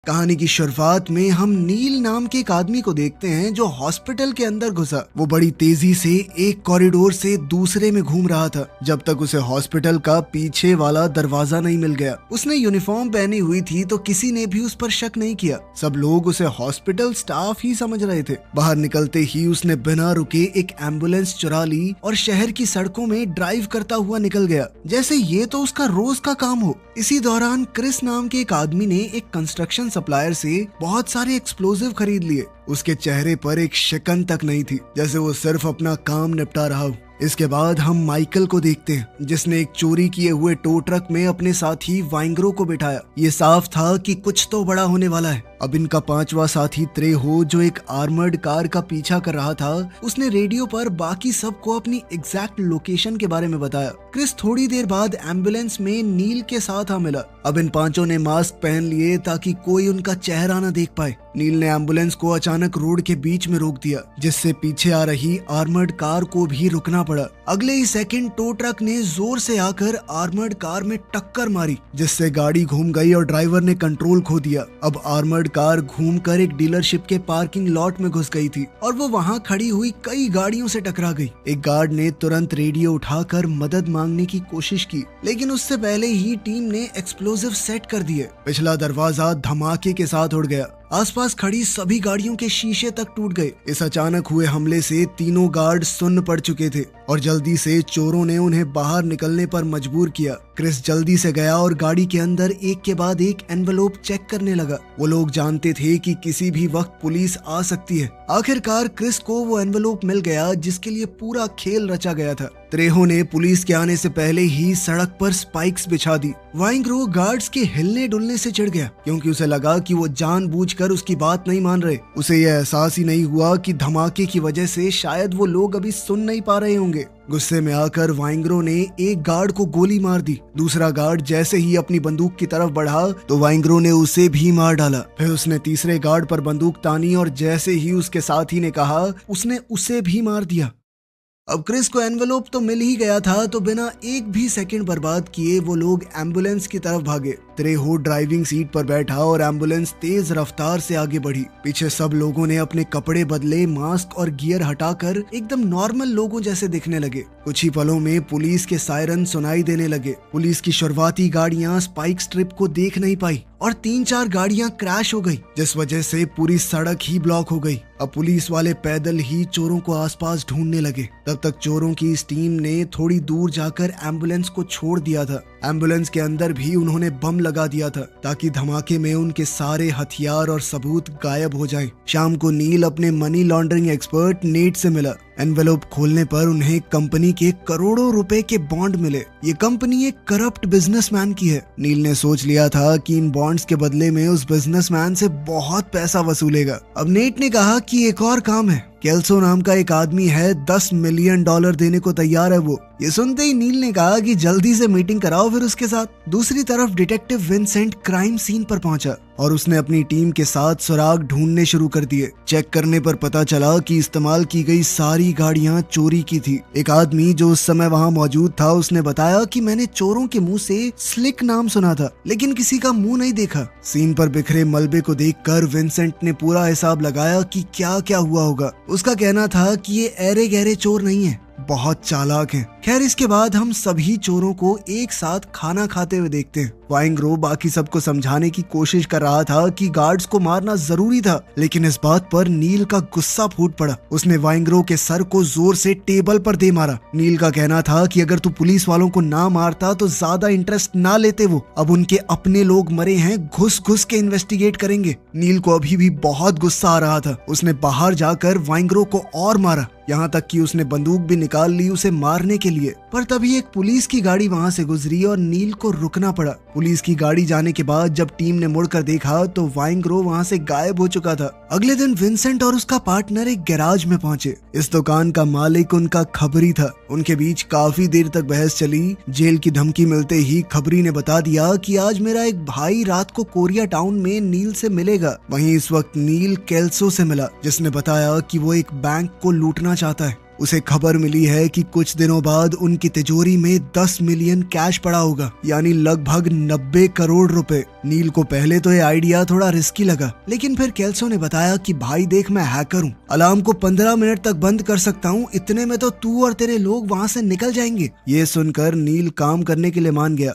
कहानी की शुरुआत में हम नील नाम के एक आदमी को देखते हैं जो हॉस्पिटल के अंदर घुसा। वो बड़ी तेजी से एक कॉरिडोर से दूसरे में घूम रहा था जब तक उसे हॉस्पिटल का पीछे वाला दरवाजा नहीं मिल गया। उसने यूनिफॉर्म पहनी हुई थी तो किसी ने भी उस पर शक नहीं किया। सब लोग उसे हॉस्पिटल स्टाफ ही समझ रहे थे। बाहर निकलते ही उसने बिना रुके एक एम्बुलेंस चुरा ली और शहर की सड़कों में ड्राइव करता हुआ निकल गया, जैसे ये तो उसका रोज का काम हो। इसी दौरान क्रिस नाम के एक आदमी ने एक कंस्ट्रक्शन सप्लायर से बहुत सारे एक्सप्लोजिव खरीद लिए। उसके चेहरे पर एक शिकन तक नहीं थी, जैसे वो सिर्फ अपना काम निपटा रहा हो। इसके बाद हम माइकल को देखते हैं जिसने एक चोरी किए हुए टो ट्रक में अपने साथी वाइंग्रो को बिठाया। ये साफ था कि कुछ तो बड़ा होने वाला है। अब इनका पांचवा साथी त्रेहो जो एक आर्मर्ड कार का पीछा कर रहा था, उसने रेडियो पर बाकी सबको अपनी एग्जैक्ट लोकेशन के बारे में बताया। क्रिस थोड़ी देर बाद एम्बुलेंस में नील के साथ आ मिला। अब इन पांचों ने मास्क पहन लिए ताकि कोई उनका चेहरा न देख पाए। नील ने एम्बुलेंस को अचानक रोड के बीच में रोक दिया, जिससे पीछे आ रही आर्मर्ड कार को भी रुकना पड़ा। अगले ही सेकंड टो ट्रक ने जोर से आकर आर्मर्ड कार में टक्कर मारी, जिससे गाड़ी घूम गई और ड्राइवर ने कंट्रोल खो दिया। अब आर्मर्ड कार घूमकर एक डीलरशिप के पार्किंग लॉट में घुस गई थी और वो वहाँ खड़ी हुई कई गाड़ियों से टकरा गई। एक गार्ड ने तुरंत रेडियो उठाकर मदद मांगने की कोशिश की, लेकिन उससे पहले ही टीम ने एक्सप्लोजिव सेट कर दिए। पिछला दरवाजा धमाके के साथ उड़ गया। आसपास खड़ी सभी गाड़ियों के शीशे तक टूट गए। इस अचानक हुए हमले से तीनों गार्ड सुन्न पड़ चुके थे और जल्दी से चोरों ने उन्हें बाहर निकलने पर मजबूर किया। क्रिस जल्दी से गया और गाड़ी के अंदर एक के बाद एक एनवेलोप चेक करने लगा। वो लोग जानते थे कि किसी भी वक्त पुलिस आ सकती है। आखिरकार क्रिस को वो एनवेलोप मिल गया जिसके लिए पूरा खेल रचा गया था। त्रेहो ने पुलिस के आने से पहले ही सड़क पर स्पाइक्स बिछा दी। वाइंग्रो गार्ड्स के हिलने डुलने से चिढ़ गया क्योंकि उसे लगा कि वो जानबूझकर उसकी बात नहीं मान रहे। उसे यह एहसास ही नहीं हुआ कि धमाके की वजह से शायद वो लोग अभी सुन नहीं पा रहे होंगे। गुस्से में आकर वाइंग्रो ने एक गार्ड को गोली मार दी। दूसरा गार्ड जैसे ही अपनी बंदूक की तरफ बढ़ा तो वाइंग्रो ने उसे भी मार डाला। फिर उसने तीसरे गार्ड पर बंदूक तानी और जैसे ही उसके साथी ने कहा, उसने उसे भी मार दिया। अब क्रिस को एनवेलोप तो मिल ही गया था, तो बिना एक भी सेकंड बर्बाद किए वो लोग एम्बुलेंस की तरफ भागे। त्रेहो ड्राइविंग सीट पर बैठा और एम्बुलेंस तेज रफ्तार से आगे बढ़ी। पीछे सब लोगों ने अपने कपड़े बदले, मास्क और गियर हटाकर एकदम नॉर्मल लोगों जैसे दिखने लगे। कुछ ही पलों में पुलिस के सायरन सुनाई देने लगे। पुलिस की शुरुआती गाड़ियां स्पाइक स्ट्रिप को देख नहीं पाई और 3-4 गाड़ियां क्रैश हो गई, जिस वजह से पूरी सड़क ही ब्लॉक हो गई। अब पुलिस वाले पैदल ही चोरों को आसपास ढूंढने लगे। तब तक चोरों की इस टीम ने थोड़ी दूर जाकर एम्बुलेंस को छोड़ दिया था। एम्बुलेंस के अंदर भी उन्होंने बम लगा दिया था ताकि धमाके में उनके सारे हथियार और सबूत गायब हो जाएं। शाम को नील अपने मनी लॉन्ड्रिंग एक्सपर्ट नेट से मिला। एनवेलोप खोलने पर उन्हें कंपनी के करोड़ों रुपए के बॉन्ड मिले। ये कंपनी एक करप्ट बिजनेसमैन की है। नील ने सोच लिया था कि इन बॉन्ड्स के बदले में उस बिजनेसमैन से बहुत पैसा वसूलेगा। अब नेट ने कहा कि एक और काम है। केल्सो नाम का एक आदमी है, $10 मिलियन देने को तैयार है वो। ये सुनते ही नील ने कहा कि जल्दी से मीटिंग कराओ फिर उसके साथ। दूसरी तरफ डिटेक्टिव विंसेंट क्राइम सीन पर पहुंचा और उसने अपनी टीम के साथ सुराग ढूंढने शुरू कर दिए। चेक करने पर पता चला कि इस्तेमाल की गई सारी गाड़ियां चोरी की थी। एक आदमी जो उस समय वहां मौजूद था, उसने बताया कि मैंने चोरों के मुंह से स्लिक नाम सुना था, लेकिन किसी का मुंह नहीं देखा। सीन पर बिखरे मलबे को देखकर विंसेंट ने पूरा हिसाब लगाया कि क्या क्या हुआ होगा। उसका कहना था कि ये ऐरे गहरे चोर नहीं है, बहुत चालाक हैं। खैर, इसके बाद हम सभी चोरों को एक साथ खाना खाते हुए देखते हैं। वाइंग्रो बाकी सबको समझाने की कोशिश कर रहा था कि गार्ड्स को मारना जरूरी था, लेकिन इस बात पर नील का गुस्सा फूट पड़ा। उसने वाइंग्रो के सर को जोर से टेबल पर दे मारा। नील का कहना था कि अगर तू पुलिस वालों को ना मारता तो ज्यादा इंटरेस्ट ना लेते वो। अब उनके अपने लोग मरे हैं, घुस घुस के इन्वेस्टिगेट करेंगे। नील को अभी भी बहुत गुस्सा आ रहा था। उसने बाहर जाकर वाइंग्रो को और मारा, यहाँ तक कि उसने बंदूक भी निकाल ली उसे मारने के लिए। पर तभी एक पुलिस की गाड़ी वहाँ से गुजरी और नील को रुकना पड़ा। पुलिस की गाड़ी जाने के बाद जब टीम ने मुड़कर देखा तो वाइंग्रो वहाँ से गायब हो चुका था। अगले दिन विंसेंट और उसका पार्टनर एक गैराज में पहुंचे। इस दुकान का मालिक उनका खबरी था। उनके बीच काफी देर तक बहस चली। जेल की धमकी मिलते ही खबरी ने बता दिया कि आज मेरा एक भाई रात को कोरिया टाउन में नील से मिलेगा। वहीं इस वक्त नील केल्सो से मिला, जिसने बताया कि वो एक बैंक को लूटना चाहता है। उसे खबर मिली है कि कुछ दिनों बाद उनकी तिजोरी में 10 मिलियन कैश पड़ा होगा, यानी लगभग 90 करोड़ रुपए। नील को पहले तो ये आइडिया थोड़ा रिस्की लगा, लेकिन फिर केल्सो ने बताया कि भाई देख, मैं हैकर हूँ, अलार्म को 15 मिनट तक बंद कर सकता हूँ, इतने में तो तू और तेरे लोग वहाँ से निकल जाएंगे। ये सुनकर नील काम करने के लिए मान गया।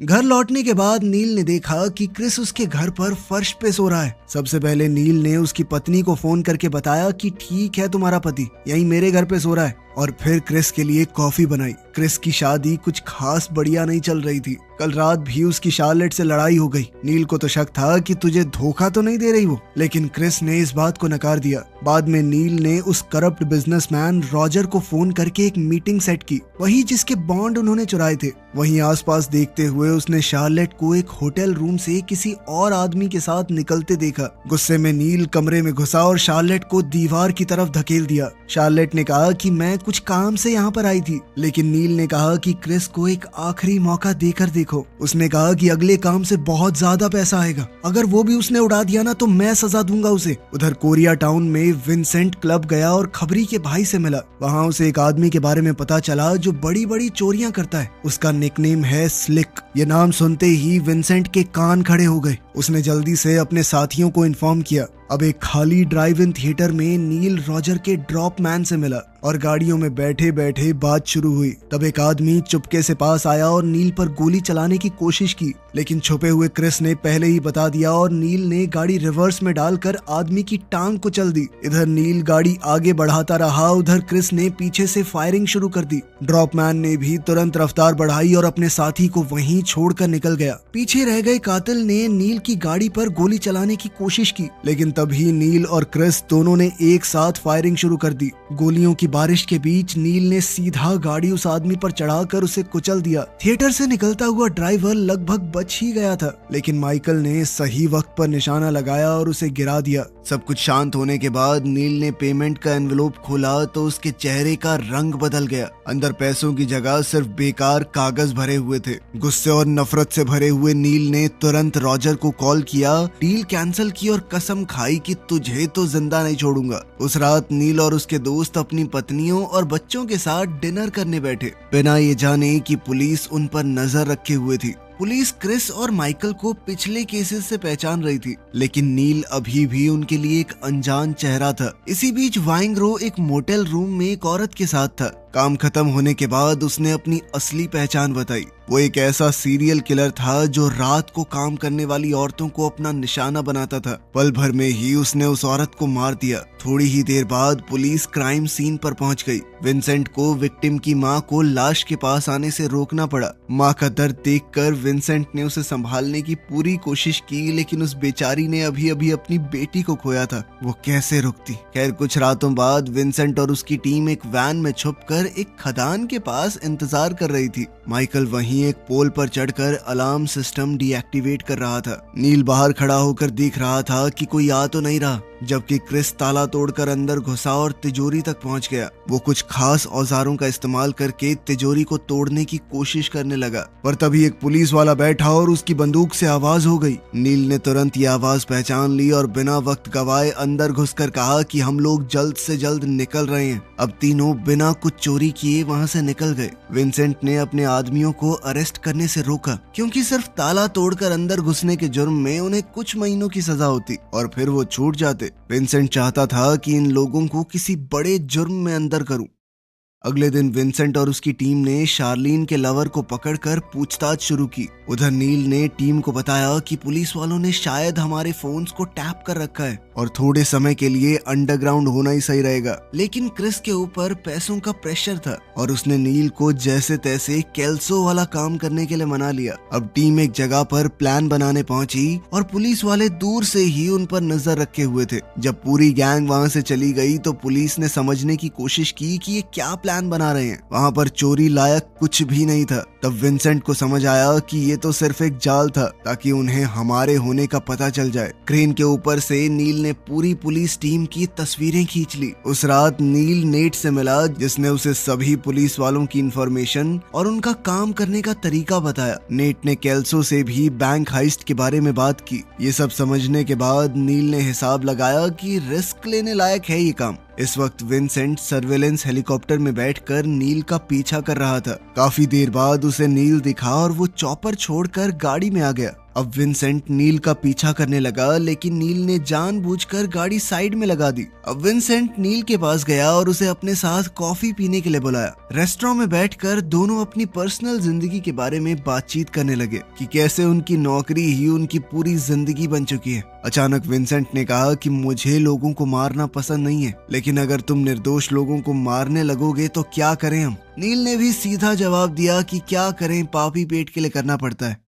घर लौटने के बाद नील ने देखा कि क्रिस उसके घर पर फर्श पे सो रहा है। सबसे पहले नील ने उसकी पत्नी को फोन करके बताया कि ठीक है, तुम्हारा पति यहीं मेरे घर पे सो रहा है, और फिर क्रिस के लिए कॉफी बनाई। क्रिस की शादी कुछ खास बढ़िया नहीं चल रही थी। कल रात भी उसकी शार्लेट से लड़ाई हो गई। नील को तो शक था कि तुझे धोखा तो नहीं दे रही वो, लेकिन क्रिस ने इस बात को नकार दिया। बाद में नील ने उस करप्ट बिजनेसमैन रॉजर को फोन करके एक मीटिंग सेट की, वही जिसके बॉन्ड उन्होंने चुराए थे। वहीं आसपास देखते हुए उसने शार्लेट को एक होटल रूम से किसी और आदमी के साथ निकलते देखा। गुस्से में नील कमरे में घुसा और शार्लेट को दीवार की तरफ धकेल दिया। शार्लेट ने कहा कि मैं कुछ काम से यहाँ पर आई थी, लेकिन नील ने कहा कि क्रिस को एक आखिरी मौका देकर देखो। उसने कहा कि अगले काम से बहुत ज्यादा पैसा आएगा, अगर वो भी उसने उड़ा दिया ना तो मैं सजा दूंगा उसे। उधर कोरिया टाउन में विंसेंट क्लब गया और खबरी के भाई से मिला। वहाँ उसे एक आदमी के बारे में पता चला जो बड़ी बड़ी चोरियां करता है। उसका निकनेम है स्लिक। ये नाम सुनते ही विंसेंट के कान खड़े हो गए। उसने जल्दी से अपने साथियों को इन्फॉर्म किया। अब एक खाली ड्राइव इन थिएटर में नील रॉजर के ड्रॉप मैन से मिला और गाड़ियों में बैठे बैठे बात शुरू हुई। तब एक आदमी चुपके से पास आया और नील पर गोली चलाने की कोशिश की, लेकिन छुपे हुए क्रिस ने पहले ही बता दिया और नील ने गाड़ी रिवर्स में डालकर आदमी की टांग को चल दी। इधर नील गाड़ी आगे बढ़ाता रहा, उधर क्रिस ने पीछे से फायरिंग शुरू कर दी। ड्रॉप मैन ने भी तुरंत रफ्तार बढ़ाई और अपने साथी को वहीं छोड़कर निकल गया। पीछे रह गए कातिल ने नील की गाड़ी पर गोली चलाने की कोशिश की, लेकिन तभी नील और क्रिस दोनों ने एक साथ फायरिंग शुरू कर दी। गोलियों की बारिश के बीच नील ने सीधा गाड़ी उस आदमी पर चढ़ाकर उसे कुचल दिया। थिएटर से निकलता हुआ ड्राइवर लगभग बच ही गया था, लेकिन माइकल ने सही वक्त पर निशाना लगाया और उसे गिरा दिया। सब कुछ शांत होने के बाद नील ने पेमेंट का एनवेलोप खोला तो उसके चेहरे का रंग बदल गया। अंदर पैसों की जगह सिर्फ बेकार कागज भरे हुए थे। गुस्से और नफरत से भरे हुए नील ने तुरंत रॉजर को कॉल किया, डील कैंसिल की और कसम खाई कि तुझे तो जिंदा नहीं छोड़ूंगा। उस रात नील और उसके दोस्त अपनी पत्नियों और बच्चों के साथ डिनर करने बैठे, बिना ये जाने कि पुलिस उन पर नजर रखे हुए थी। पुलिस क्रिस और माइकल को पिछले केसेस से पहचान रही थी, लेकिन नील अभी भी उनके लिए एक अनजान चेहरा था। इसी बीच वाइंग्रो एक मोटेल रूम में एक औरत के साथ था। काम खत्म होने के बाद उसने अपनी असली पहचान बताई। वो एक ऐसा सीरियल किलर था जो रात को काम करने वाली औरतों को अपना निशाना बनाता था। पल भर में ही उसने उस औरत को मार दिया। थोड़ी ही देर बाद पुलिस क्राइम सीन पर पहुंच गई। विंसेंट को विक्टिम की मां को लाश के पास आने से रोकना पड़ा। मां का दर्द देखकर विंसेंट ने उसे संभालने की पूरी कोशिश की, लेकिन उस बेचारी ने अभी अभी अपनी बेटी को खोया था, वो कैसे रुकती। खैर, कुछ रातों बाद विंसेंट और उसकी टीम एक वैन में छुपकर एक खदान के पास इंतजार कर रही थी। माइकल वहीं एक पोल पर चढ़कर अलार्म सिस्टम डीएक्टिवेट कर रहा था। नील बाहर खड़ा होकर देख रहा था कि कोई आ तो नहीं रहा, जबकि क्रिस ताला तोड़कर अंदर घुसा और तिजोरी तक पहुंच गया। वो कुछ खास औजारों का इस्तेमाल करके तिजोरी को तोड़ने की कोशिश करने लगा, पर तभी एक पुलिस वाला बैठा और उसकी बंदूक से आवाज हो गई। नील ने तुरंत ये आवाज पहचान ली और बिना वक्त गवाए अंदर घुसकर कहा कि हम लोग जल्द से जल्द निकल रहे हैं। अब तीनों बिना कुछ चोरी किए वहां से निकल गए। विंसेंट ने अपने आदमियों को अरेस्ट करने से रोका, क्योंकि सिर्फ ताला तोड़कर अंदर घुसने के जुर्म में उन्हें कुछ महीनों की सजा होती और फिर वो छूट जाते। विंसेंट चाहता था कि इन लोगों को किसी बड़े जुर्म में अंदर करूं। अगले दिन विंसेंट और उसकी टीम ने शार्लीन के लवर को पकड़कर पूछताछ शुरू की। उधर नील ने टीम को बताया कि पुलिस वालों ने शायद हमारे फोन्स को टैप कर रखा है और थोड़े समय के लिए अंडरग्राउंड होना ही सही रहेगा। लेकिन क्रिस के ऊपर पैसों का प्रेशर था और उसने नील को जैसे तैसे केल्सो वाला काम करने के लिए मना लिया। अब टीम एक जगह पर प्लान बनाने पहुंची और पुलिस वाले दूर से ही उन पर नजर रखे हुए थे। जब पूरी गैंग वहां से चली गई तो पुलिस ने समझने की कोशिश की कि ये क्या प्लान बना रहे हैं। वहां पर चोरी लायक कुछ भी नहीं था। तब विंसेंट को समझ आया कि ये तो सिर्फ एक जाल था, ताकि उन्हें हमारे होने का पता चल जाए। क्रेन के ऊपर से नील ने पूरी पुलिस टीम की तस्वीरें खींच ली। उस रात नील नेट से मिला, जिसने उसे सभी पुलिस वालों की इंफॉर्मेशन और उनका काम करने का तरीका बताया। नेट ने केल्सो से भी बैंक हाइस्ट के बारे में बात की। ये सब समझने के बाद नील ने हिसाब लगाया कि रिस्क लेने लायक है ये काम। इस वक्त विंसेंट सर्वेलेंस हेलीकॉप्टर में बैठकर नील का पीछा कर रहा था। काफी देर बाद उसे नील दिखा और वो चॉपर छोड़कर गाड़ी में आ गया। अब विंसेंट नील का पीछा करने लगा, लेकिन नील ने जानबूझकर गाड़ी साइड में लगा दी। अब विंसेंट नील के पास गया और उसे अपने साथ कॉफी पीने के लिए बुलाया। रेस्टोरेंट में बैठकर दोनों अपनी पर्सनल जिंदगी के बारे में बातचीत करने लगे कि कैसे उनकी नौकरी ही उनकी पूरी जिंदगी बन चुकी है। अचानक विंसेंट ने कहा कि मुझे लोगों को मारना पसंद नहीं है, लेकिन अगर तुम निर्दोष लोगों को मारने लगोगे तो क्या करें हम। नील ने भी सीधा जवाब दिया कि क्या करें, पापी पेट के लिए करना पड़ता है।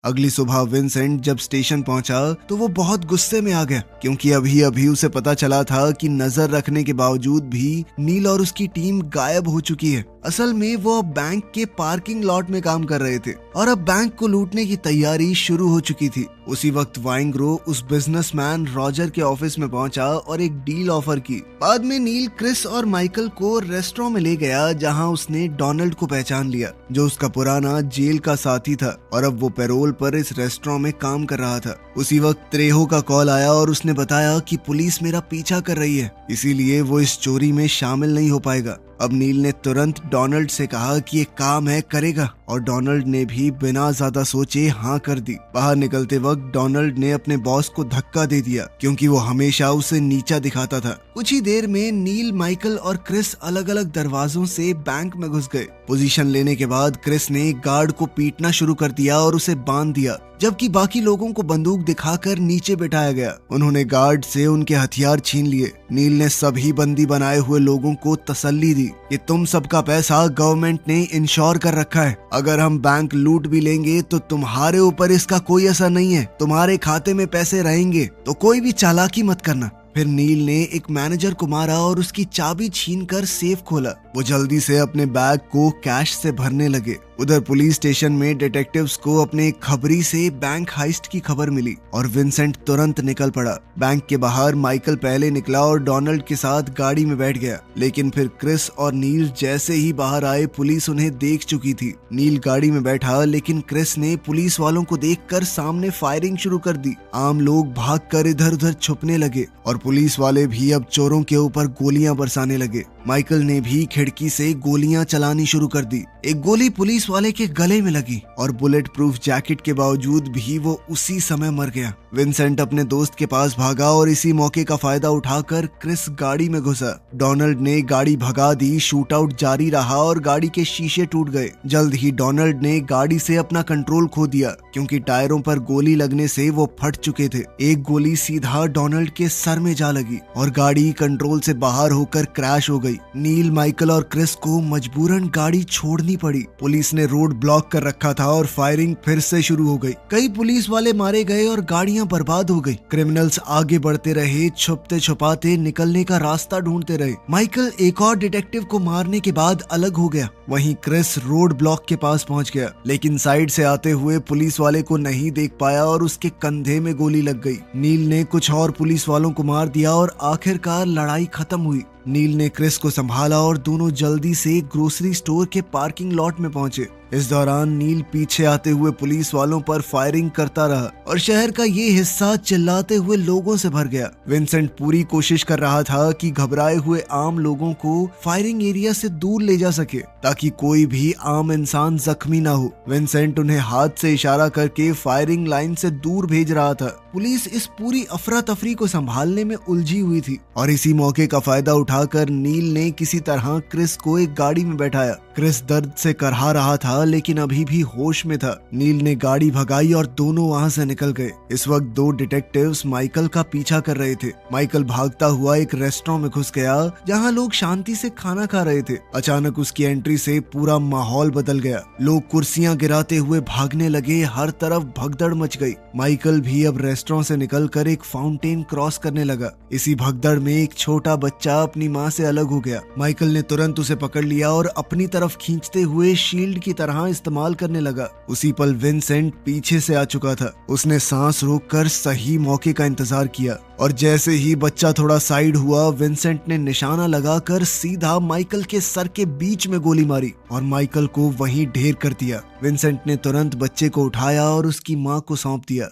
अगली सुबह विंसेंट जब स्टेशन पहुंचा तो वो बहुत गुस्से में आ गया, क्योंकि अभी अभी उसे पता चला था कि नजर रखने के बावजूद भी नील और उसकी टीम गायब हो चुकी है। असल में वो अब बैंक के पार्किंग लॉट में काम कर रहे थे और अब बैंक को लूटने की तैयारी शुरू हो चुकी थी। उसी वक्त वाइंग्रो उस बिजनेसमैन रॉजर के ऑफिस में पहुंचा और एक डील ऑफर की। बाद में नील क्रिस और माइकल को रेस्टोरेंट में ले गया, जहां उसने डोनाल्ड को पहचान लिया, जो उसका पुराना जेल का साथी था और अब वो पैरोल पर इस रेस्टोरेंट में काम कर रहा था। उसी वक्त त्रेहो का कॉल आया और उसने बताया कि पुलिस मेरा पीछा कर रही है, इसीलिए वो इस चोरी में शामिल नहीं हो पाएगा। अब नील ने तुरंत डोनाल्ड से कहा कि ये काम है, करेगा, और डोनाल्ड ने भी बिना ज्यादा सोचे हाँ कर दी। बाहर निकलते वक्त डोनाल्ड ने अपने बॉस को धक्का दे दिया, क्योंकि वो हमेशा उसे नीचा दिखाता था। कुछ ही देर में नील, माइकल और क्रिस अलग अलग दरवाजों से बैंक में घुस गए। पोजीशन लेने के बाद क्रिस ने गार्ड को पीटना शुरू कर दिया और उसे बांध दिया, जबकि बाकी लोगों को बंदूक दिखाकर नीचे बिठाया गया। उन्होंने गार्ड से उनके हथियार छीन लिए। नील ने सभी बंदी बनाए हुए लोगों को तसल्ली दी कि तुम सबका पैसा गवर्नमेंट ने इंश्योर कर रखा है, अगर हम बैंक लूट भी लेंगे तो तुम्हारे ऊपर इसका कोई असर नहीं है, तुम्हारे खाते में पैसे रहेंगे, तो कोई भी चालाकी मत करना। फिर नील ने एक मैनेजर को मारा और उसकी चाबी छीनकर सेफ खोला। वो जल्दी से अपने बैग को कैश से भरने लगे। उधर पुलिस स्टेशन में डिटेक्टिव्स को अपने खबरी से बैंक हाइस्ट की खबर मिली और विंसेंट तुरंत निकल पड़ा। बैंक के बाहर माइकल पहले निकला और डोनाल्ड के साथ गाड़ी में बैठ गया, लेकिन फिर क्रिस और नील जैसे ही बाहर आए पुलिस उन्हें देख चुकी थी। नील गाड़ी में बैठा, लेकिन क्रिस ने पुलिस वालों को देखकर सामने फायरिंग शुरू कर दी। आम लोग भागकर इधर उधर छुपने लगे और पुलिस वाले भी अब चोरों के ऊपर गोलियां बरसाने लगे। माइकल ने भी खिड़की से गोलियां चलानी शुरू कर दी। एक गोली पुलिस वाले के गले में लगी और बुलेट प्रूफ जैकेट के बावजूद भी वो उसी समय मर गया। विंसेंट अपने दोस्त के पास भागा और इसी मौके का फायदा उठाकर क्रिस गाड़ी में घुसा। डोनाल्ड ने गाड़ी भगा दी, शूटआउट जारी रहा और गाड़ी के शीशे टूट गए। जल्द ही डोनाल्ड ने गाड़ी से अपना कंट्रोल खो दिया, क्योंकि टायरों पर गोली लगने से वो फट चुके थे। एक गोली सीधा डोनाल्ड के सर में जा लगी और गाड़ी कंट्रोल से बाहर होकर क्रैश हो गई। नील, माइकल और क्रिस को मजबूरन गाड़ी छोड़नी पड़ी। पुलिस ने रोड ब्लॉक कर रखा था और फायरिंग फिर से शुरू हो गई। कई पुलिस वाले मारे गए और गाड़ियां बर्बाद हो गई। क्रिमिनल्स आगे बढ़ते रहे, छुपते छुपाते निकलने का रास्ता ढूंढते रहे। माइकल एक और डिटेक्टिव को मारने के बाद अलग हो गया। वहीं क्रिस रोड ब्लॉक के पास पहुंच गया, लेकिन साइड से आते हुए पुलिस वाले को नहीं देख पाया और उसके कंधे में गोली लग गई। नील ने कुछ और पुलिस वालों को मार दिया और आखिरकार लड़ाई खत्म हुई। नील ने क्रिस को संभाला और दोनों जल्दी से ग्रोसरी स्टोर के पार्किंग लॉट में पहुंचे। इस दौरान नील पीछे आते हुए पुलिस वालों पर फायरिंग करता रहा और शहर का ये हिस्सा चिल्लाते हुए लोगों से भर गया। विंसेंट पूरी कोशिश कर रहा था कि घबराए हुए आम लोगों को फायरिंग एरिया से दूर ले जा सके, ताकि कोई भी आम इंसान जख्मी ना हो। विंसेंट उन्हें हाथ से इशारा करके फायरिंग लाइन से दूर भेज रहा था। पुलिस इस पूरी अफरा तफरी को संभालने में उलझी हुई थी और इसी मौके का फायदा उठाकर नील ने किसी तरह क्रिस को एक गाड़ी में बैठाया। क्रिस दर्द से करहा रहा था, लेकिन अभी भी होश में था। नील ने गाड़ी भगाई और दोनों वहां से निकल गए। इस वक्त दो डिटेक्टिव्स माइकल का पीछा कर रहे थे। माइकल भागता हुआ एक रेस्टोरेंट में घुस गया, जहां लोग शांति से खाना खा रहे थे। अचानक उसकी एंट्री से पूरा माहौल बदल गया। लोग कुर्सियां गिराते हुए भागने लगे, हर तरफ भगदड़ मच गई। माइकल भी अब रेस्टोरेंट से निकलकर एक फाउंटेन क्रॉस करने लगा। इसी भगदड़ में एक छोटा बच्चा अपनी माँ से अलग हो गया। माइकल ने तुरंत उसे पकड़ लिया और अपनी तरफ खींचते हुए शील्ड की तरह इस्तेमाल करने लगा। उसी पल विंसेंट पीछे से आ चुका था। उसने सांस रोककर सही मौके का इंतजार किया और जैसे ही बच्चा थोड़ा साइड हुआ, विंसेंट ने निशाना लगाकर सीधा माइकल के सर के बीच में गोली मारी और माइकल को वहीं ढेर कर दिया। विंसेंट ने तुरंत बच्चे को उठाया और उसकी माँ को सौंप दिया।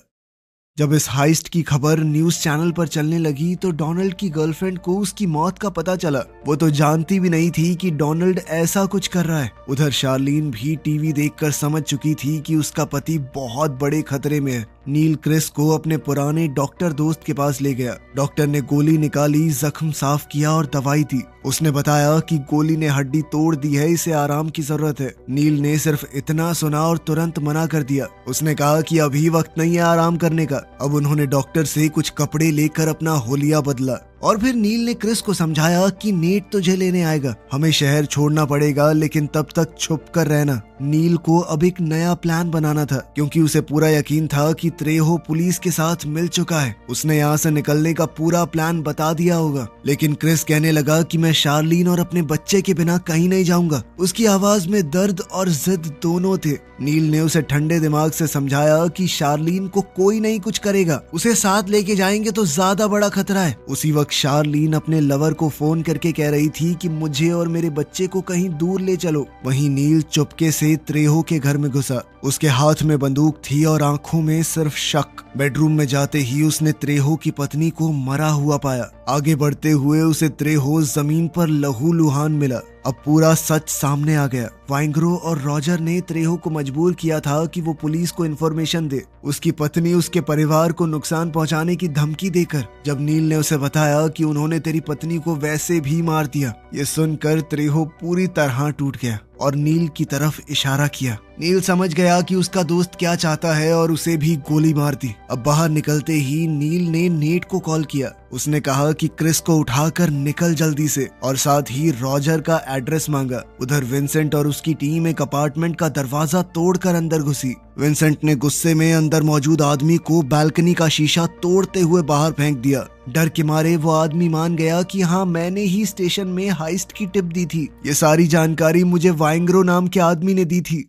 जब इस हाइस्ट की खबर न्यूज चैनल पर चलने लगी तो डोनाल्ड की गर्लफ्रेंड को उसकी मौत का पता चला। वो तो जानती भी नहीं थी कि डोनाल्ड ऐसा कुछ कर रहा है। उधर शार्लीन भी टीवी देखकर समझ चुकी थी कि उसका पति बहुत बड़े खतरे में है। नील क्रिस को अपने पुराने डॉक्टर दोस्त के पास ले गया। डॉक्टर ने गोली निकाली, जख्म साफ किया और दवाई दी। उसने बताया कि गोली ने हड्डी तोड़ दी है, इसे आराम की जरूरत है। नील ने सिर्फ इतना सुना और तुरंत मना कर दिया। उसने कहा कि अभी वक्त नहीं है आराम करने का। अब उन्होंने डॉक्टर से कुछ कपड़े लेकर अपना होलिया बदला और फिर नील ने क्रिस को समझाया कि नेट तुझे लेने आएगा, हमें शहर छोड़ना पड़ेगा, लेकिन तब तक छुप कर रहना। नील को अब एक नया प्लान बनाना था, क्योंकि उसे पूरा यकीन था कि त्रेहो पुलिस के साथ मिल चुका है। उसने यहाँ से निकलने का पूरा प्लान बता दिया होगा। लेकिन क्रिस कहने लगा कि मैं शार्लीन और अपने बच्चे के बिना कहीं नहीं जाऊंगा। उसकी आवाज में दर्द और जिद दोनों थे। नील ने उसे ठंडे दिमाग से समझाया कि शार्लीन को कोई नहीं कुछ करेगा, उसे साथ लेके जाएंगे तो ज्यादा बड़ा खतरा है। उसी वक्त शार्लीन अपने लवर को फोन करके कह रही थी कि मुझे और मेरे बच्चे को कहीं दूर ले चलो। वहीं नील चुपके से त्रेहो के घर में घुसा। उसके हाथ में बंदूक थी और आंखों में सिर्फ शक। बेडरूम में जाते ही उसने त्रेहो की पत्नी को मरा हुआ पाया। आगे बढ़ते हुए उसे त्रेहो जमीन पर लहूलुहान मिला। अब पूरा सच सामने आ गया। वाइंग्रो और रॉजर ने त्रेहो को मजबूर किया था कि वो पुलिस को इन्फॉर्मेशन दे, उसकी पत्नी उसके परिवार को नुकसान पहुंचाने की धमकी देकर। जब नील ने उसे बताया कि उन्होंने तेरी पत्नी को वैसे भी मार दिया, ये सुनकर त्रेहो पूरी तरह टूट गया और नील की तरफ इशारा किया। नील समझ गया कि उसका दोस्त क्या चाहता है और उसे भी गोली मार दी। अब बाहर निकलते ही नील ने नेट को कॉल किया। उसने कहा कि क्रिस को उठाकर निकल जल्दी से, और साथ ही रॉजर का एड्रेस मांगा। उधर विंसेंट और उसकी टीम एक अपार्टमेंट का दरवाजा तोड़कर अंदर घुसी। विंसेंट ने गुस्से में अंदर मौजूद आदमी को बालकनी का शीशा तोड़ते हुए बाहर फेंक दिया। डर के मारे वो आदमी मान गया कि हाँ, मैंने ही स्टेशन में हाइस्ट की टिप दी थी। ये सारी जानकारी मुझे वाइंग्रो नाम के आदमी ने दी थी।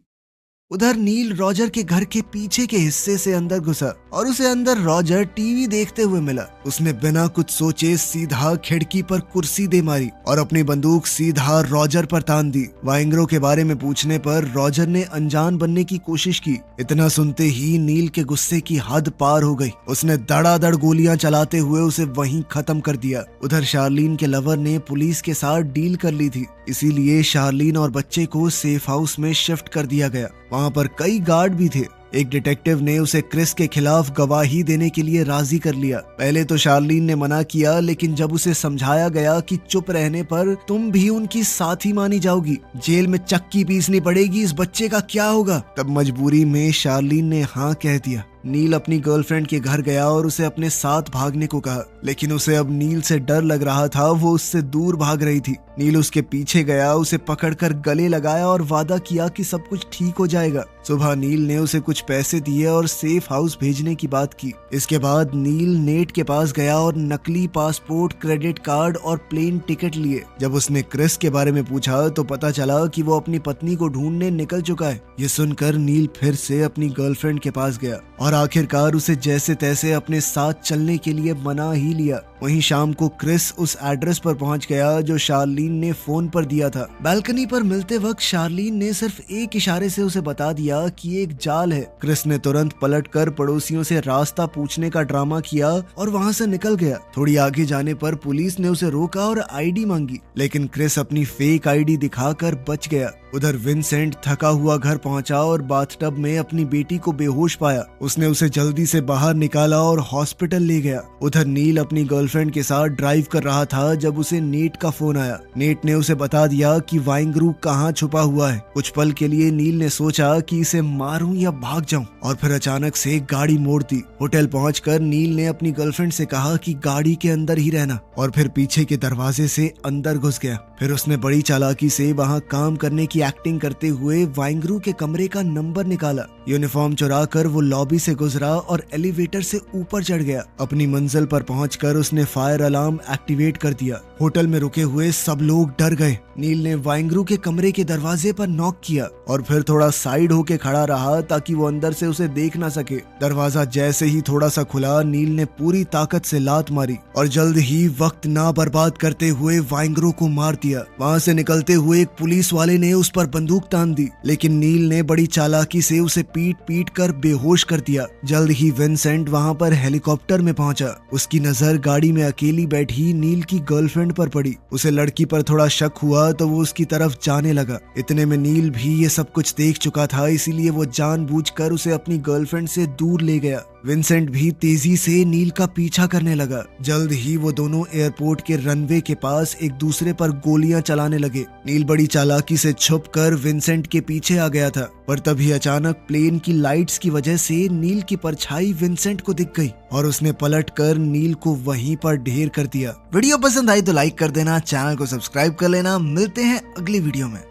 उधर नील रॉजर के घर के पीछे के हिस्से से अंदर घुसा और उसे अंदर रॉजर टीवी देखते हुए मिला। उसने बिना कुछ सोचे सीधा खिड़की पर कुर्सी दे मारी और अपनी बंदूक सीधा रॉजर पर तान दी। वाइंग्रो के बारे में पूछने पर रॉजर ने अनजान बनने की कोशिश की। इतना सुनते ही नील के गुस्से की हद पार हो गई। उसने धड़ाधड़ गोलियां चलाते हुए उसे वहीं खत्म कर दिया। उधर शार्लीन के लवर ने पुलिस के साथ डील कर ली थी, इसीलिए शार्लीन और बच्चे को सेफ हाउस में शिफ्ट कर दिया गया। वहाँ पर कई गार्ड भी थे। एक डिटेक्टिव ने उसे क्रिस के खिलाफ गवाही देने के लिए राजी कर लिया। पहले तो शार्लीन ने मना किया, लेकिन जब उसे समझाया गया कि चुप रहने पर तुम भी उनकी साथी मानी जाओगी, जेल में चक्की पीसनी पड़ेगी, इस बच्चे का क्या होगा, तब मजबूरी में शार्लीन ने हाँ कह दिया। नील अपनी गर्लफ्रेंड के घर गया और उसे अपने साथ भागने को कहा, लेकिन उसे अब नील से डर लग रहा था। वो उससे दूर भाग रही थी। नील उसके पीछे गया, उसे पकड़कर गले लगाया और वादा किया कि सब कुछ ठीक हो जाएगा। सुबह नील ने उसे कुछ पैसे दिए और सेफ हाउस भेजने की बात की। इसके बाद नील नेट के पास गया और नकली पासपोर्ट, क्रेडिट कार्ड और प्लेन टिकट लिए। जब उसने क्रिस के बारे में पूछा तो पता चला कि वो अपनी पत्नी को ढूंढने निकल चुका है। ये सुनकर नील फिर से अपनी गर्लफ्रेंड के पास गया और आखिरकार उसे जैसे तैसे अपने साथ चलने के लिए मना ही लिया। वहीं शाम को क्रिस उस एड्रेस पर पहुंच गया जो शार्लीन ने फोन पर दिया था। बालकनी पर मिलते वक्त शार्लीन ने सिर्फ एक इशारे से उसे बता दिया कि एक जाल है। क्रिस ने तुरंत पलटकर पड़ोसियों से रास्ता पूछने का ड्रामा किया और वहां से निकल गया। थोड़ी आगे जाने पर पुलिस ने उसे रोका और आईडी मांगी, लेकिन क्रिस अपनी फेक आईडी दिखाकर बच गया। उधर विंसेंट थका हुआ घर पहुंचा और बाथटब में अपनी बेटी को बेहोश पाया। उसने उसे जल्दी से बाहर निकाला और हॉस्पिटल ले गया। उधर नील अपनी गर्लफ्रेंड के साथ ड्राइव कर रहा था जब उसे नेट का फोन आया। नेट ने उसे बता दिया कि वाइंग्रू कहाँ छुपा हुआ है। कुछ पल के लिए नील ने सोचा कि इसे मारूं या भाग जाऊं, और फिर अचानक से गाड़ी मोड़ दी। होटल पहुंचकर नील ने अपनी गर्लफ्रेंड से कहा कि गाड़ी के अंदर ही रहना, और फिर पीछे के दरवाजे से अंदर घुस गया। फिर उसने बड़ी चालाकी से वहां काम करने की एक्टिंग करते हुए वाइंग्रू के कमरे का नंबर निकाला। यूनिफॉर्म चुराकर वो लॉबी से गुजरा और एलिवेटर से ऊपर चढ़ गया। अपनी मंजिल पर पहुंचकर उसने फायर अलार्म एक्टिवेट कर दिया। होटल में रुके हुए सब लोग डर गए। नील ने वाइंगरू के कमरे के दरवाजे पर नॉक किया और फिर थोड़ा साइड होके खड़ा रहा ताकि वो अंदर से उसे देख ना सके। दरवाजा जैसे ही थोड़ा सा खुला, नील ने पूरी ताकत से लात मारी और जल्द ही वक्त ना बर्बाद करते हुए वाइंगरू को मार दिया। वहाँ से निकलते हुए एक पुलिस वाले ने उस पर बंदूक तान दी, लेकिन नील ने बड़ी चालाकी से उसे पीट पीट कर बेहोश कर दिया। जल्द ही विंसेंट वहाँ पर हेलीकॉप्टर में पहुंचा। उसकी नजर गाड़ी में अकेली बैठी नील की गर्लफ्रेंड पर पड़ी। उसे लड़की पर थोड़ा शक हुआ तो वो उसकी तरफ जाने लगा। इतने में नील भी ये सब कुछ देख चुका था, इसीलिए वो जानबूझकर उसे अपनी गर्लफ्रेंड से दूर ले गया। विंसेंट भी तेजी से नील का पीछा करने लगा। जल्द ही वो दोनों एयरपोर्ट के रनवे के पास एक दूसरे पर गोलियां चलाने लगे। नील बड़ी चालाकी से छुपकर विंसेंट के पीछे आ गया था, पर तभी अचानक प्लेन की लाइट्स की वजह से नील की परछाई विंसेंट को दिख गई और उसने पलटकर नील को वहीं पर ढेर कर दिया। वीडियो पसंद आई तो लाइक कर देना, चैनल को सब्सक्राइब कर लेना। मिलते हैं अगली वीडियो में।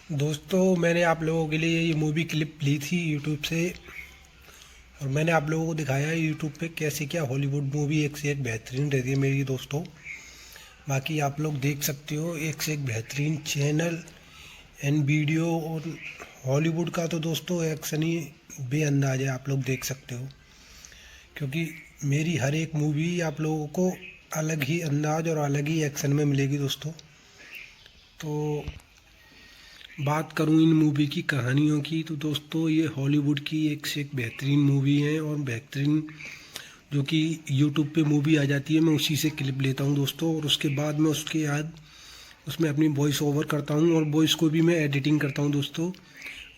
दोस्तों, मैंने आप लोगों के लिए ये मूवी क्लिप ली थी यूट्यूब से और मैंने आप लोगों को दिखाया है यूट्यूब पे कैसे क्या हॉलीवुड मूवी एक से एक बेहतरीन रहती है मेरी दोस्तों। बाकी आप लोग देख सकते हो, एक से एक बेहतरीन चैनल एंड वीडियो। और हॉलीवुड का तो दोस्तों एक्शन ही बेअंदाज है, आप लोग देख सकते हो, क्योंकि मेरी हर एक मूवी आप लोगों को अलग ही अंदाज और अलग ही एक्शन में मिलेगी दोस्तों। तो बात करूं इन मूवी की कहानियों की, तो दोस्तों ये हॉलीवुड की एक से एक बेहतरीन मूवी है और बेहतरीन जो कि यूट्यूब पे मूवी आ जाती है, मैं उसी से क्लिप लेता हूं दोस्तों। और उसके बाद मैं उसके बाद उसमें अपनी वॉइस ओवर करता हूं और वॉइस को भी मैं एडिटिंग करता हूं दोस्तों।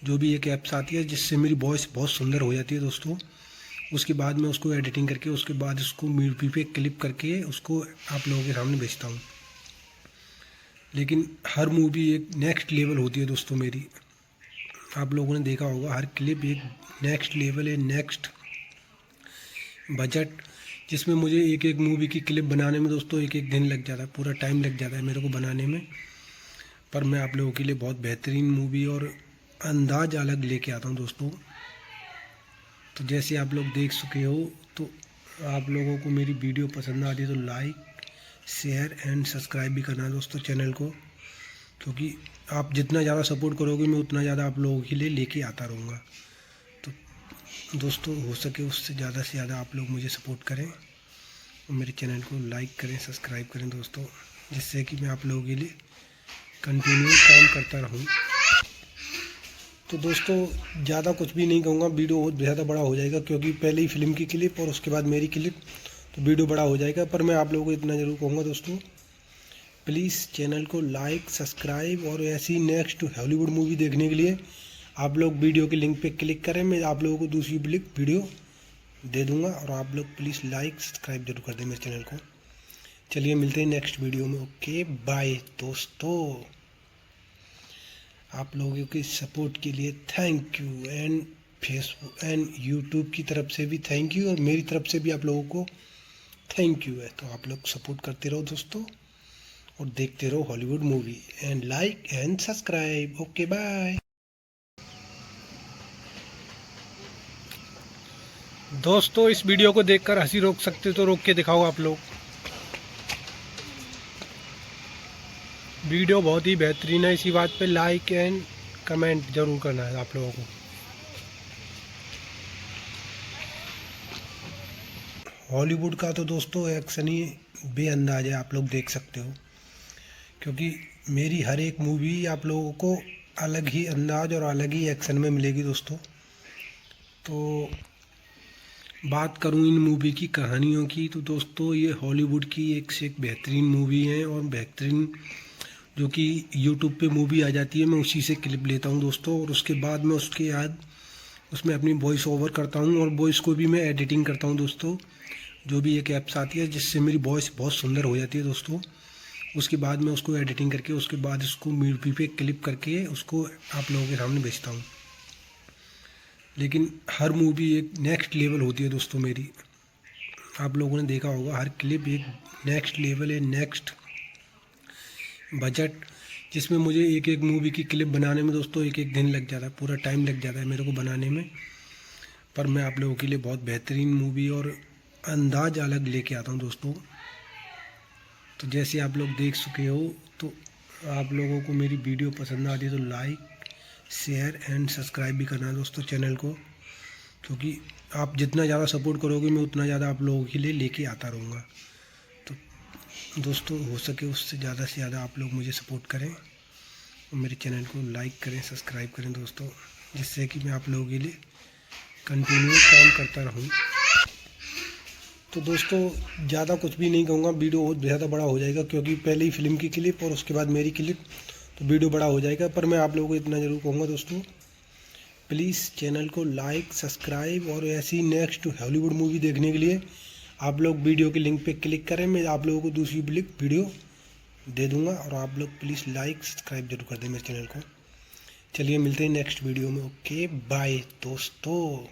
जो भी एक ऐप्स आती है जिससे मेरी वॉइस बहुत सुंदर हो जाती है दोस्तों। उसके बाद मैं उसको एडिटिंग करके उसके बाद उसको मूवी पे क्लिप करके उसको आप लोगों के सामने भेजता हूँ। लेकिन हर मूवी एक नेक्स्ट लेवल होती है दोस्तों मेरी। आप लोगों ने देखा होगा हर क्लिप एक नेक्स्ट लेवल है, नेक्स्ट बजट, जिसमें मुझे एक एक मूवी की क्लिप बनाने में दोस्तों एक एक दिन लग जाता है, पूरा टाइम लग जाता है मेरे को बनाने में। पर मैं आप लोगों के लिए बहुत बेहतरीन मूवी और अंदाज अलग लेके आता हूँ दोस्तों। तो जैसे आप लोग देख चुके हो, तो आप लोगों को मेरी वीडियो पसंद आती है तो लाइक शेयर एंड सब्सक्राइब भी करना दोस्तों चैनल को, क्योंकि आप जितना ज़्यादा सपोर्ट करोगे मैं उतना ज़्यादा आप लोगों के लिए लेके आता रहूँगा। तो दोस्तों हो सके उससे ज़्यादा से ज़्यादा आप लोग मुझे सपोर्ट करें और मेरे चैनल को लाइक करें, सब्सक्राइब करें दोस्तों, जिससे कि मैं आप लोगों के लिए कंटिन्यू काम करता रहूँ। तो दोस्तों ज़्यादा कुछ भी नहीं कहूँगा, वीडियो बहुत ज़्यादा बड़ा हो जाएगा, क्योंकि पहले ही फिल्म की क्लिप और उसके बाद मेरी क्लिप, तो वीडियो बड़ा हो जाएगा। पर मैं आप लोगों को इतना ज़रूर कहूँगा दोस्तों, प्लीज़ चैनल को लाइक सब्सक्राइब और ऐसी नेक्स्ट हॉलीवुड मूवी देखने के लिए आप लोग वीडियो के लिंक पे क्लिक करें। मैं आप लोगों को दूसरी वीडियो दे दूँगा और आप लोग प्लीज़ लाइक सब्सक्राइब जरूर कर दें मेरे चैनल को। चलिए मिलते हैं नेक्स्ट वीडियो में। ओके बाय दोस्तों। आप लोगों के सपोर्ट के लिए thank you and Facebook and YouTube की तरफ से भी थैंक यू और मेरी तरफ से भी आप लोगों को थैंक यू है। तो आप लोग सपोर्ट करते रहो दोस्तों और देखते रहो Hollywood movie and like and subscribe. Okay bye दोस्तों। इस वीडियो को देखकर हंसी रोक सकते तो रोक के दिखाओ आप लोग। वीडियो बहुत ही बेहतरीन है, इसी बात पे लाइक एंड कमेंट जरूर करना है आप लोगों को। हॉलीवुड का तो दोस्तों एक्शन ही बेअंदाज है, आप लोग देख सकते हो, क्योंकि मेरी हर एक मूवी आप लोगों को अलग ही अंदाज और अलग ही एक्शन में मिलेगी दोस्तों। तो बात करूं इन मूवी की कहानियों की, तो दोस्तों ये हॉलीवुड की एक से एक बेहतरीन मूवी है और बेहतरीन जो कि यूट्यूब पे मूवी आ जाती है, मैं उसी से क्लिप लेता हूं दोस्तों। और उसके बाद मैं उसके बाद उसमें अपनी वॉइस ओवर करता हूं और वॉइस को भी मैं एडिटिंग करता हूं दोस्तों। जो भी एक ऐप्स आती है जिससे मेरी वॉइस बहुत सुंदर हो जाती है दोस्तों। उसके बाद मैं उसको एडिटिंग करके उसके बाद उसको मूवी पे क्लिप करके उसको आप लोगों के सामने भेजता हूँ। लेकिन हर मूवी एक नेक्स्ट लेवल होती है दोस्तों मेरी। आप लोगों ने देखा होगा हर क्लिप एक नेक्स्ट लेवल है, नेक्स्ट बजट, जिसमें मुझे एक एक मूवी की क्लिप बनाने में दोस्तों एक एक दिन लग जाता है, पूरा टाइम लग जाता है मेरे को बनाने में। पर मैं आप लोगों के लिए बहुत बेहतरीन मूवी और अंदाज अलग लेके आता हूँ दोस्तों। तो जैसे आप लोग देख चुके हो, तो आप लोगों को मेरी वीडियो पसंद आती है तो लाइक शेयर एंड सब्सक्राइब भी करना दोस्तों चैनल को, क्योंकि आप जितना ज़्यादा सपोर्ट करोगे मैं उतना ज़्यादा आप लोगों के लिए लेके आता रहूँगा। तो दोस्तों हो सके उससे ज़्यादा आप लोग मुझे सपोर्ट करें और मेरे चैनल को लाइक करें, सब्सक्राइब करें दोस्तों, जिससे कि मैं आप लोगों के लिए कंटिन्यू काम करता रहूँ। तो दोस्तों ज़्यादा कुछ भी नहीं कहूँगा, वीडियो बहुत ज़्यादा बड़ा हो जाएगा, क्योंकि पहले ही फिल्म की क्लिप और उसके बाद मेरी क्लिप, तो वीडियो बड़ा हो जाएगा। पर मैं आप लोगों को इतना ज़रूर कहूँगा दोस्तों, प्लीज़ चैनल को लाइक सब्सक्राइब, और ऐसी नेक्स्ट हॉलीवुड मूवी देखने के लिए आप लोग वीडियो के लिंक पे क्लिक करें, मैं आप लोगों को दूसरी वीडियो दे दूँगा, और आप लोग प्लीज़ लाइक सब्सक्राइब जरूर कर दें मेरे चैनल को। चलिए मिलते हैं नेक्स्ट वीडियो में। ओके बाय दोस्तों,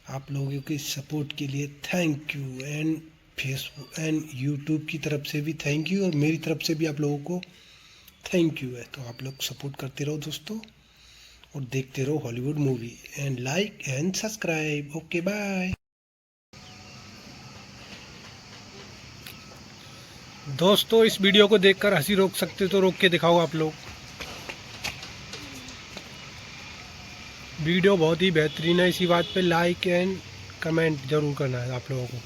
आप लोगों के सपोर्ट के लिए thank you, and Facebook and YouTube की तरफ से भी थैंक यू, और मेरी तरफ से भी आप लोगों को थैंक यू है। तो आप लोग सपोर्ट करते रहो दोस्तों, और देखते रहो Hollywood movie, and like and subscribe. Okay bye दोस्तों, इस वीडियो को देखकर हंसी रोक सकते तो रोक के दिखाओ आप लोग। वीडियो बहुत ही बेहतरीन है, इसी बात पे लाइक एंड कमेंट ज़रूर करना है आप लोगों को।